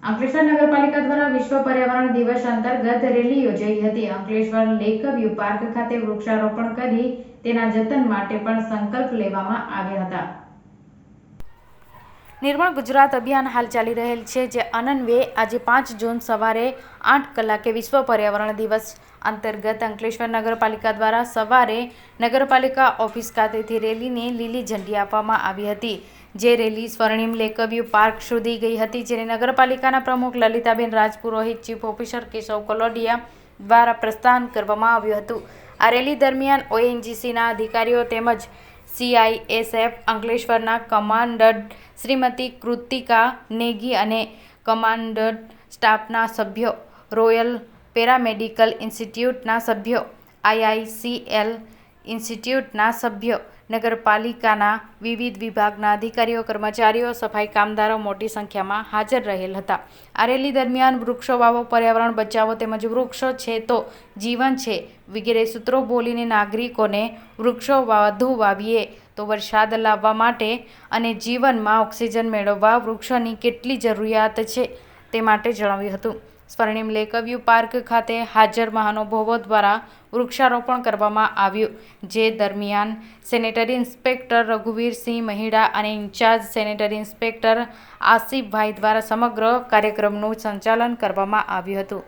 અંકલેશ્વર નગરપાલિકા દ્વારા વિશ્વ પર્યાવરણ દિવસ અંતર્ગત રેલી યોજાઈ હતી। અંકલેશ્વર લેક વ્યૂ પાર્ક ખાતે વૃક્ષારોપણ કરી તેના જતન માટે પણ સંકલ્પ લેવામાં આવ્યા હતા। નિર્મળ ગુજરાત અભિયાન હાલ ચાલી રહેલ છે, જે અન્વયે આજે 5 જૂન સવારે 8 કલાકે વિશ્વ પર્યાવરણ દિવસ અંતર્ગત અંકલેશ્વર નગરપાલિકા દ્વારા સવારે નગરપાલિકા ઓફિસ ખાતેથી રેલીને લીલી ઝંડી આપવામાં આવી હતી, જે રેલી સ્વર્ણિમ લેક વ્યૂ પાર્ક સુધી ગઈ હતી, જેને નગરપાલિકાના પ્રમુખ લલિતાબેન રાજપુરોહિત, ચીફ ઓફિસર કેશવ કલોડિયા દ્વારા પ્રસ્થાન કરવામાં આવ્યું હતું। આ રેલી દરમિયાન ઓએનજીસીના અધિકારીઓ તેમજ CISF અંકલેશ્વરના કમાન્ડન્ટ શ્રીમતી કૃતિકા નેગી અને કમાન્ડન્ટ સ્ટાફના સભ્યો, રોયલ પેરામેડિકલ ઇન્સ્ટિટ્યૂટના સભ્યો, IICL ઇન્સ્ટિટ્યૂટના સભ્યો, નગરપાલિકાના વિવિધ વિભાગના અધિકારીઓ, કર્મચારીઓ, સફાઈ કામદારો મોટી સંખ્યામાં હાજર રહેલ હતા। આ રેલી દરમિયાન વૃક્ષો વાવો, પર્યાવરણ બચાવો તેમજ વૃક્ષો છે તો જીવન છે વગેરે સૂત્રો બોલીને નાગરિકોને વૃક્ષો વધુ વાવીએ તો વરસાદ લાવવા માટે અને જીવનમાં ઓક્સિજન મેળવવા વૃક્ષોની કેટલી જરૂરિયાત છે તે માટે જણાવ્યું હતું। સ્વર્ણિમ લેક વ્યૂ પાર્ક ખાતે હાજર મહાનુભાવો દ્વારા વૃક્ષારોપણ કરવામાં આવ્યું, જે દરમિયાન સેનેટરી ઇન્સ્પેક્ટર રઘુવીરસિંહ મહિડા અને ઇન્ચાર્જ સેનેટરી ઇન્સ્પેક્ટર આસિફભાઈ દ્વારા સમગ્ર કાર્યક્રમનું સંચાલન કરવામાં આવ્યું હતું।